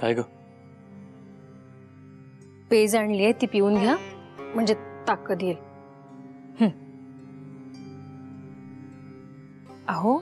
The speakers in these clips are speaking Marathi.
काय ग? पेज आणलीये, ती पिऊन घ्या म्हणजे ताकद येईल. अहो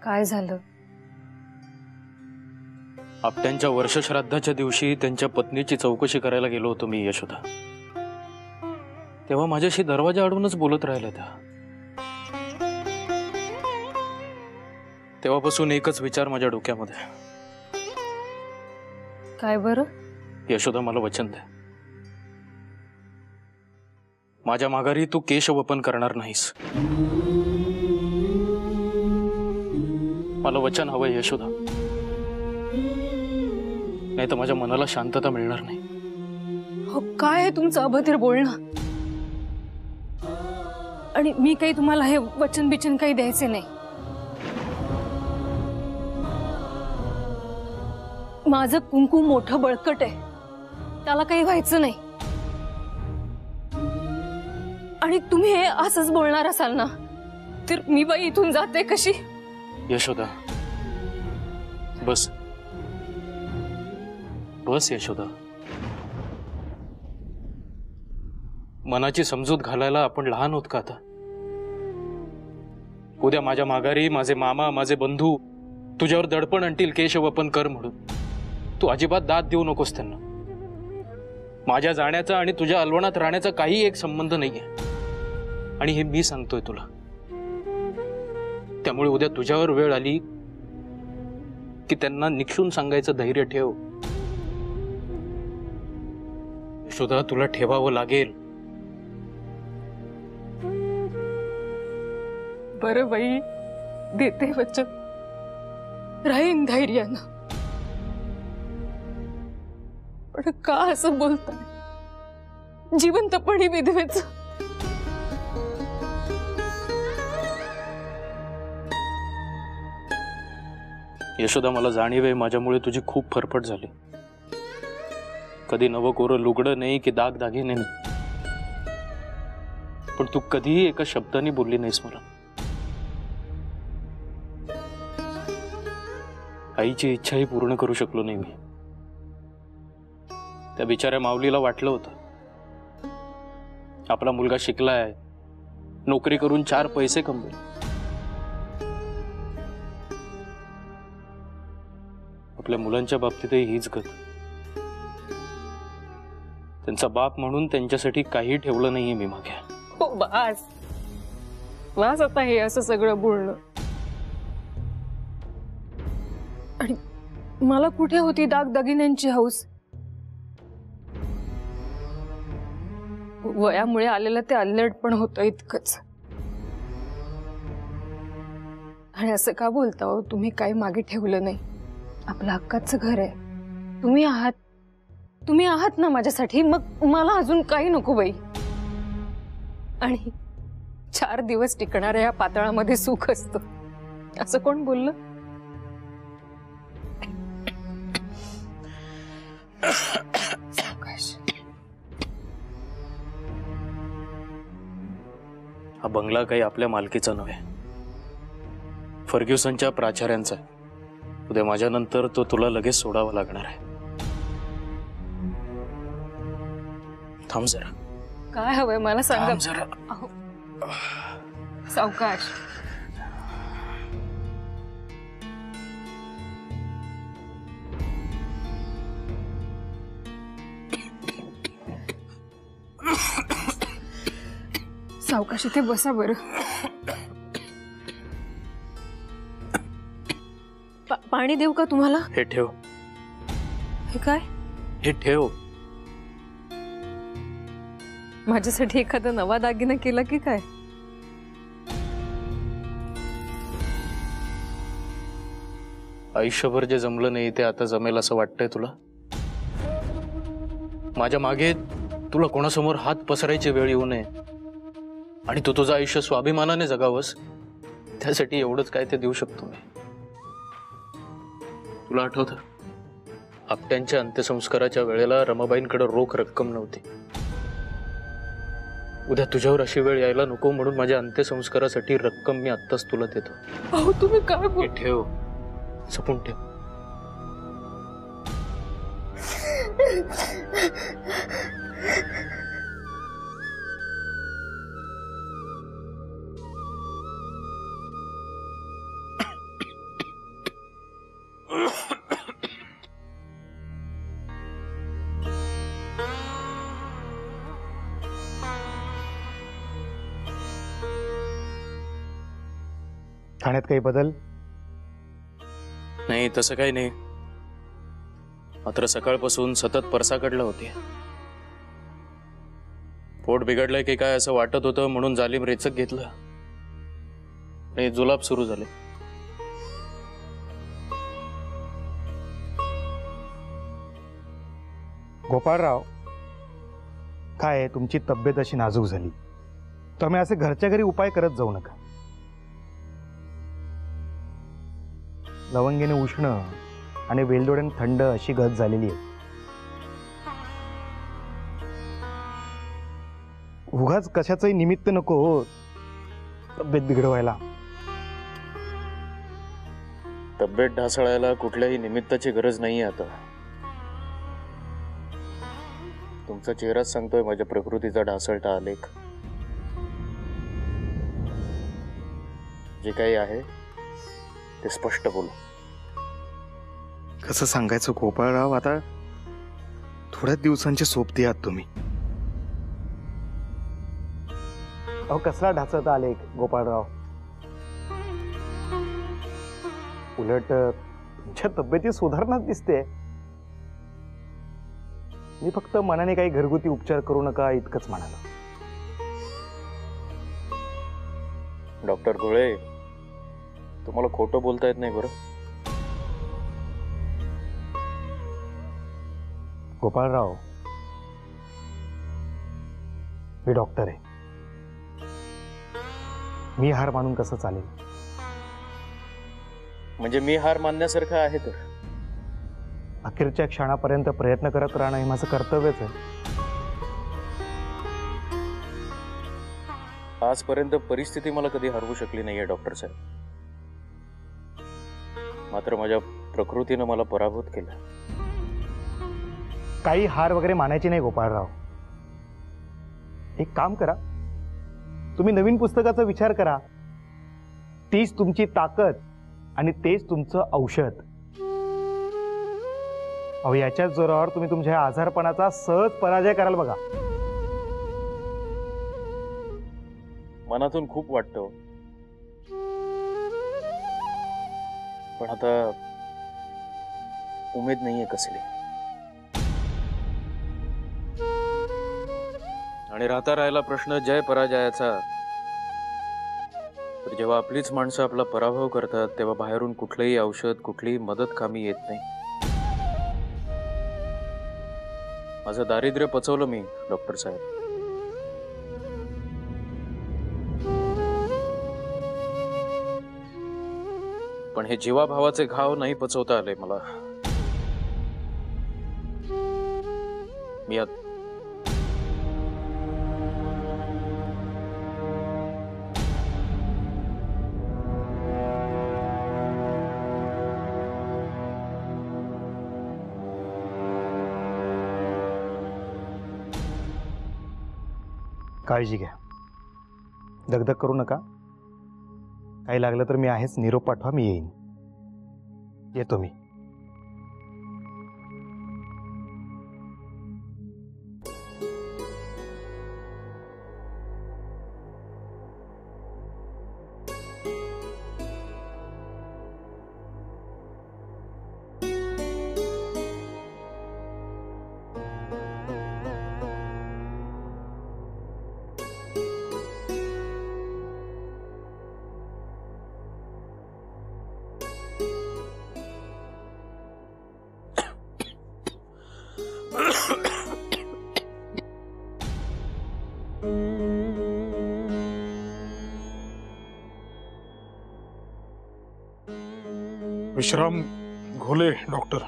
काय झालं? आपट्यांच्या वर्षश्राद्धाच्या दिवशी त्यांच्या पत्नीची चौकशी करायला गेलो होतो मी यशोदा. तेव्हा माझ्याशी दरवाजा अडवूनच बोलत राहिल्या त्या. तेव्हापासून एकच विचार माझ्या डोक्यामध्ये. काय बरं? यशोदा मला वचन दे, माझ्या माघारी तू केशवपन करणार नाहीस. मला वचन हवंय यशोदा, नाही तर माझ्या मनाला शांतता मिळणार नाही. हो काय आहे तुमचं अभद्र बोलणं? आणि मी काही तुम्हाला हे वचन बिचन काही द्यायचे नाही. माझं कुंकू मोठं बळकट आहे, त्याला काही व्हायचं नाही. आणि तुम्ही हे असंच बोलणार असाल ना, तर मी बाई इथून जाते कशी? यशोदा बस बस यशोदा, मनाची समजूत घालायला आपण लहान होत का आता? उद्या माझ्या माघारी माझे मामा माझे बंधू तुझ्यावर दडपण आणतील केशवपन कर म्हणून. तू अजिबात दाद देऊ नकोस त्यांना. माझ्या जाण्याचा आणि तुझ्या अलवणात राहण्याचा काही एक संबंध नाहीये, आणि हे मी सांगतोय तुला. त्यामुळे उद्या तुझ्यावर वेळ आली की त्यांना निक्षून सांगायचं धैर्य ठेव. यशोदा तुला ठेवावं लागेल. बरं बाई, देते वचन, राहीन धैर्यानं. पण का असं बोलताय? जिवंतपणी विधवेच. यशोदा मला जाणीव आहे माझ्यामुळे तुझी खूप फरफट झाली. कधी नवं कोरं लुगडं नाही की दागदागिने नाही, पण तू कधीही एका शब्दाने बोलली नाहीस मला. आईची इच्छाही पूर्ण करू शकलो नाही मी. त्या बिचाऱ्या माऊलीला वाटलं होतं आपला मुलगा शिकलाय, नोकरी करून 4 पैसे कमवेल. आपल्या मुलांच्या बाबतीतही हीच गत. त्यांचा बाप म्हणून त्यांच्यासाठी काही ठेवलं नाहीये मी मागे. हो बस बस आता हे असं सगळं बोलणं. आणि मला कुठे होती दागदागिन्यांची हौस? वयामुळे आलेलं ते अल्लडपण होतं इतकंच. आणि असं का बोलता हो? तुम्ही काही मागे ठेवलं नाही. आपलं हक्काचं घर आहे. तुम्ही आहात ना माझ्यासाठी. मग मला अजून काही नको बाई. आणि 4 दिवस टिकणाऱ्या या पातळामध्ये सुख असतं असं कोण बोललं? हा बंगला काही आपल्या मालकीचा नव्हे, फर्ग्युसनच्या प्राचार्यांचा आहे. उद्या माझ्यानंतर तो तुला लगेच सोडावा लागणार आहे. थांब जरा. काय हवंय मला सांगा जरा. सावकाश. सावकाश इथे बसा बरं. पाणी देऊ का तुम्हाला? हे ठेव. हे काय? हे ठेव. माझ्यासाठी एखादा नवा दागिना केला की काय? आयुष्यभर जे जमलं नाही ते आता जमेल असं वाटतंय तुला? माझ्या मागे तुला कोणासमोर हात पसरायची वेळ येऊ नये आणि तू तुझं आयुष्य स्वाभिमानाने जगावंस, त्यासाठी एवढंच काय ते देऊ शकतो मी. तुला आठवतं आपट्यांच्या अंत्यसंस्काराच्या वेळेला रमाबाईंकडे रोख रक्कम नव्हती. उद्या तुझ्यावर अशी वेळ यायला नको म्हणून माझ्या अंत्यसंस्कारासाठी रक्कम मी आत्ताच तुला देतो. अहो तुम्ही काय हे बोल ठेव, जपून ठेव. खाण्यात काही बदल? नाही, तसं काही नाही. मात्र सकाळपासून सतत परसाकडला होते. पोट बिघडलंय की काय असं वाटत होतं म्हणून जालीम रेचक घेतलं आणि जुलाब सुरू झाले. गोपाळराव, काय आहे, तुमची तब्येत अशी नाजूक झाली तुम्ही असे घरच्या घरी उपाय करत जाऊ नका. लवंगीने उष्ण आणि वेलदोड्याने थंड अशी गत झालेली आहे. उगाच कशाचंही निमित्त नको हो तब्येत बिघडवायला. तब्येत ढासळायला कुठल्याही निमित्ताची गरज नाहीये आता. तुमचा चेहराच सांगतोय माझ्या प्रकृतीचा ढासळता आलेख. जे काही आहे ते स्पष्ट बोलू. कसं सांगायचं गोपाळराव, आता थोड्याच दिवसांचे सोबती आहात तुम्ही. अहो कसला ढासळता आलेख गोपाळराव. उलट तुमच्या तब्येतीत सुधारणाच दिसते. मी फक्त मनाने काही घरगुती उपचार करू नका इतकंच म्हणालो. डॉक्टर गोळे, तुम्हाला खोटं बोलता येत नाही बरं. गोपाळराव, मी डॉक्टर आहे. मी हार मानून कसं चालेल? म्हणजे मी हार मानण्यासारखं आहे तर अखेरच्या क्षणापर्यंत प्रयत्न करत राहणं हे माझं कर्तव्यच आहे. आजपर्यंत परिस्थिती मला कधी हरवू शकली नाहीये डॉक्टर साहेब. मात्र माझ्या प्रकृतीनं मला पराभूत केलं. काही हार वगैरे मानायची नाही गोपाळराव. एक काम करा, तुम्ही नवीन पुस्तकाचा विचार करा. तीच तुमची ताकद आणि तेच तुमचं औषध. अहो याच्याच जोरावर तुम्ही तुमच्या आजारपणाचा सहज पराजय कराल बघा. मनातून खूप वाटतं, पण आता उमेद नाहीये कसली. आणि राहता राहिला प्रश्न जय पराजयाचा. तर जेव्हा आपलीच माणसं आपला पराभव करतात तेव्हा बाहेरून कुठलंही औषध, कुठलीही मदत कामी येत नाही. माझं दारिद्र्य पचवलं मी डॉक्टर साहेब. पण हे जीवाभावाचे घाव नाही पचवता आले मला. मी काळजी घ्या, दगदग करू नका. काही लागलं तर मी आहेच. निरोप पाठवा, मी येईन. येतो मी. विश्राम घोले डॉक्टर.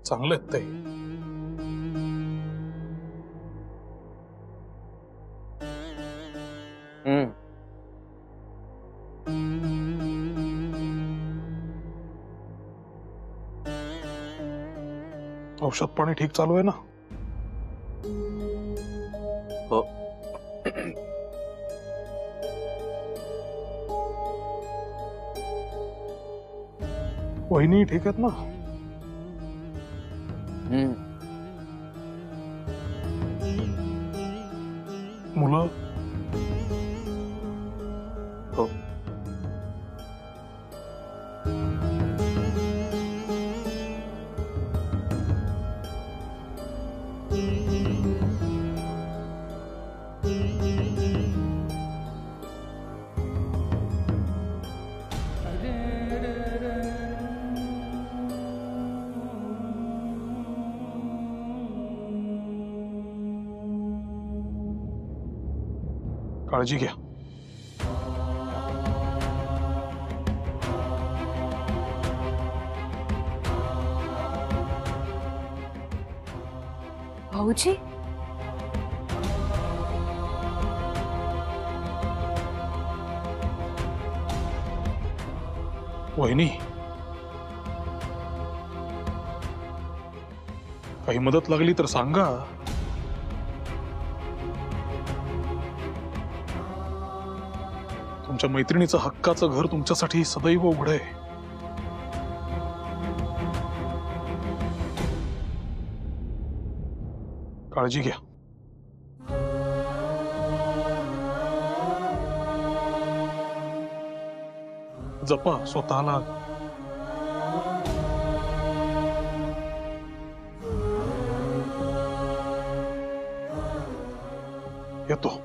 चांगले आहेत ते. औषध पाणी ठीक चालू आहे ना? हो. वहिनी ठीक आहेत ना? मुलं? हो. काळजी घ्या. भाऊजी, वहिनी, काही मदत लागली तर सांगा. तुमच्या मैत्रिणीचं हक्काचं घर तुमच्यासाठी सदैव उघड आहे. काळजी घ्या. जपा स्वतःला. येतो.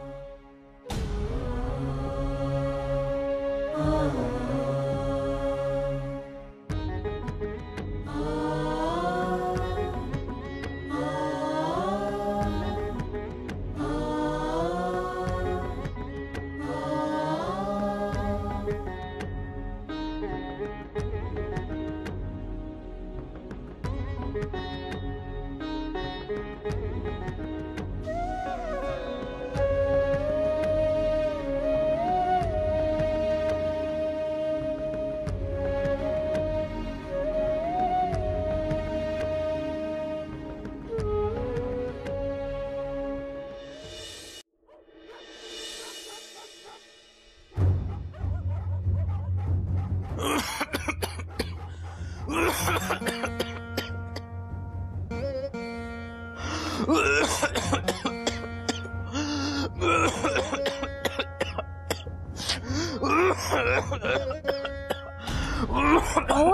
अहो,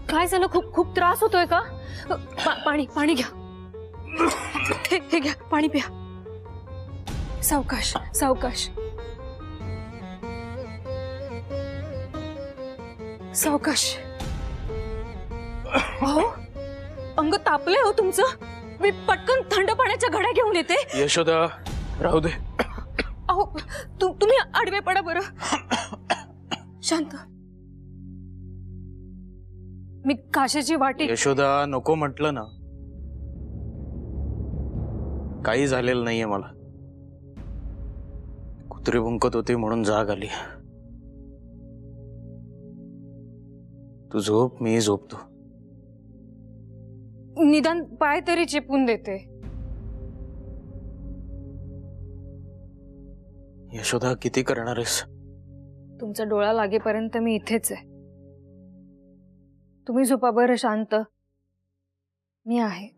काय झालं? खूप खूप त्रास होतोय का? पाणी पाणी घ्या. हे घ्या, पाणी प्या. सावकाश सावकाश सावकाश. अहो, अंग तापले हो तुमचं. मी पटकन थंड पाण्याच्या घड्या घेऊन येते. यशोदा, राहू दे. अहो, तुम्ही आडवे पडा बरं. शांत. मी काशाची वाटी. यशोदा, नको म्हटलं ना. काही झालेलं नाहीये मला. कुत्रे भुंकत होते म्हणून जाग आली. तू झोप, मी झोपतो. निदान पाय तरी चेपून देते. यशोदा, किती करणार आहेस? तुमचा डोळा लागेपर्यंत मी इथेच आहे. तुम्ही झोपा बरं शांत. मी आहे.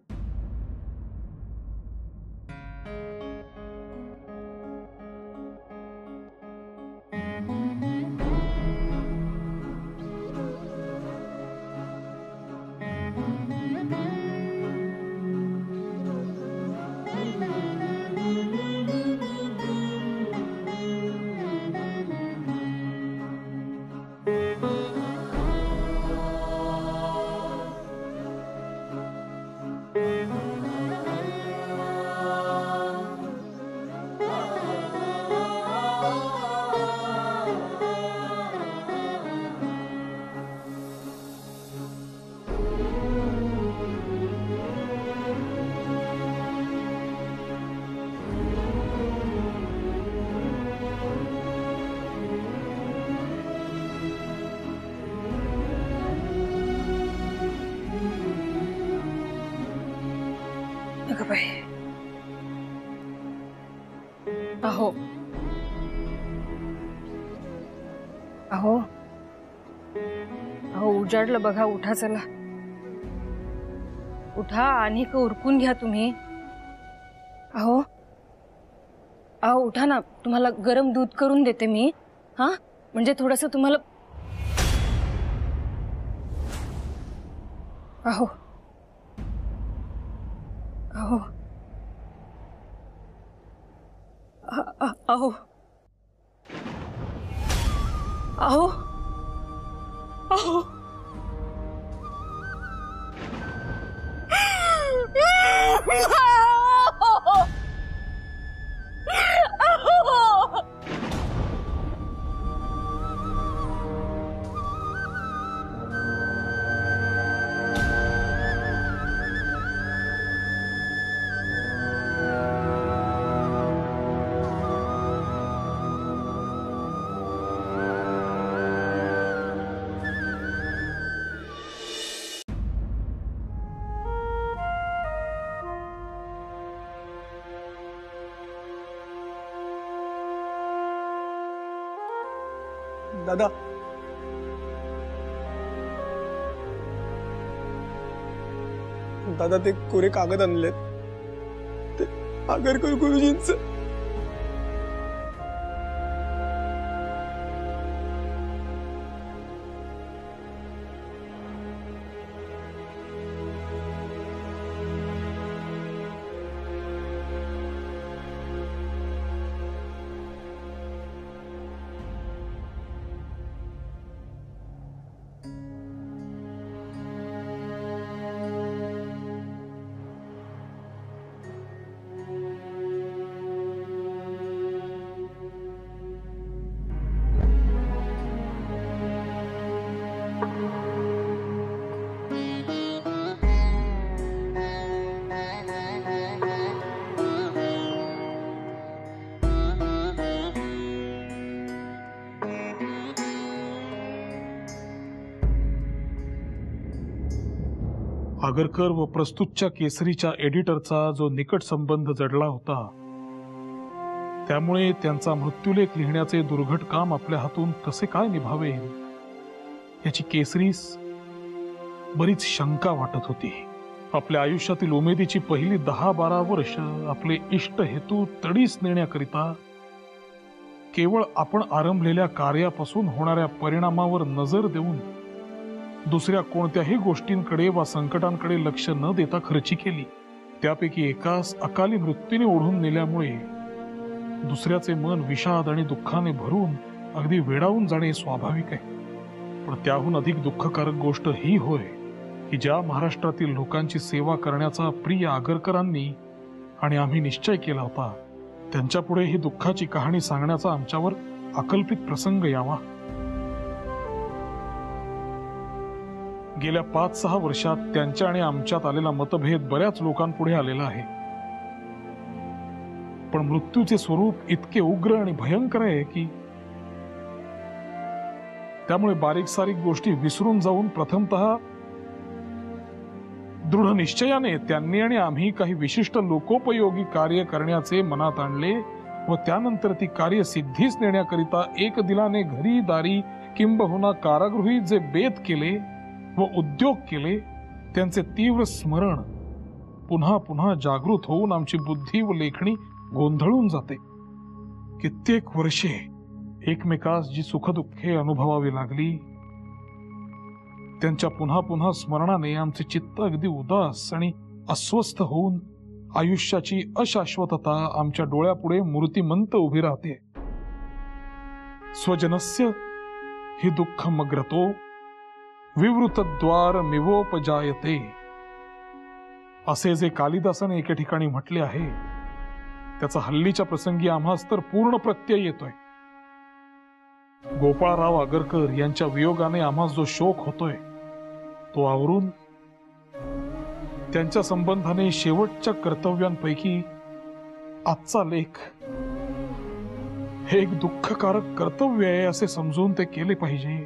बाई. अहो अहो अहो उजाडलं बघा. उठा चला, उठा आणि उरकून घ्या तुम्ही. अहो अहो उठा ना, तुम्हाला गरम दूध करून देते मी. हा म्हणजे थोडस तुम्हाला. अहो अहो अहो अहो अहो दादा दादा ते कोरे कागद आणलेत, ते आगरकर गुरुजींचं. आगरकर व प्रस्तुतच्या केसरीच्या एडिटरचा जो निकट संबंध जडला होता, त्यामुळे त्यांचा मृत्यूलेख लिहिण्याचे दुर्घट काम आपल्या हातून कसे काय निभावे याची केसरीस बरीच शंका वाटत होती. आपल्या आयुष्यातील उमेदीची पहिली 10-12 वर्ष आपले इष्ट हेतू तडीस नेण्याकरिता केवळ आपण आरंभलेल्या कार्यापासून होणाऱ्या परिणामावर नजर देऊन दुसऱ्या कोणत्याही गोष्टींकडे वा संकटांकडे लक्ष न देता खर्ची केली. त्यापैकी एकास अकाली मृत्यूने ओढून नेल्यामुळे दुसऱ्याचे मन विषाद आणि दुःखाने भरून अगदी वेडावून जाणे स्वाभाविक आहे. पण त्याहून अधिक दुःखकारक गोष्ट ही होय की ज्या महाराष्ट्रातील लोकांची सेवा करण्याचा प्रिय आगरकरांनी आणि आम्ही निश्चय केला होता, त्यांच्यापुढे ही दुःखाची कहाणी सांगण्याचा आमच्यावर अकल्पित प्रसंग यावा. गेल्या 5-6 वर्षात त्यांच्या आणि आमच्यात आलेला मतभेद बऱ्याच लोकांपुढे आलेला आहे. पण मृत्यूचे स्वरूप इतके उग्र आणि भयंकर आहे की त्यामुळे बारीक सारीक गोष्टी विसरून जाऊन प्रथमतः दृढ निश्चयाने त्यांनी आणि आम्ही काही विशिष्ट लोकोपयोगी कार्य करण्याचे मनात आणले व त्यानंतर ती कार्य सिद्धीस नेण्याकरिता एक दिलाने घरी दारी किंबहुना कारागृही जे बेत केले व उद्योग केले, त्यांचे तीव्र स्मरण पुन्हा पुन्हा जागृत होऊन आमची बुद्धी व लेखणी गोंधळून जाते. कित्येक वर्षे एकमेकास जी सुखदुःखे अनुभवावी लागली, त्यांच्या पुन्हा पुन्हा स्मरणाने आमचे चित्त अगदी उदास आणि अस्वस्थ होऊन आयुष्याची अशाश्वतता आमच्या डोळ्यापुढे मूर्तिमंत उभी राहते. स्वजनस्य हि दुःख मग्रतो विवृतद्वार मिवोपजायते असे जे कालिदासाने एके ठिकाणी म्हटले आहे, त्याचा हल्लीच्या प्रसंगी आम्हास तर पूर्ण प्रत्यय येतोय. गोपाळराव आगरकर यांच्या वियोगाने आम्हास जो शोक होतोय तो आवरून त्यांच्या संबंधाने शेवटच्या कर्तव्यांपैकी आजचा लेख हे एक दुःखकारक कर्तव्य आहे असे समजून ते केले पाहिजे.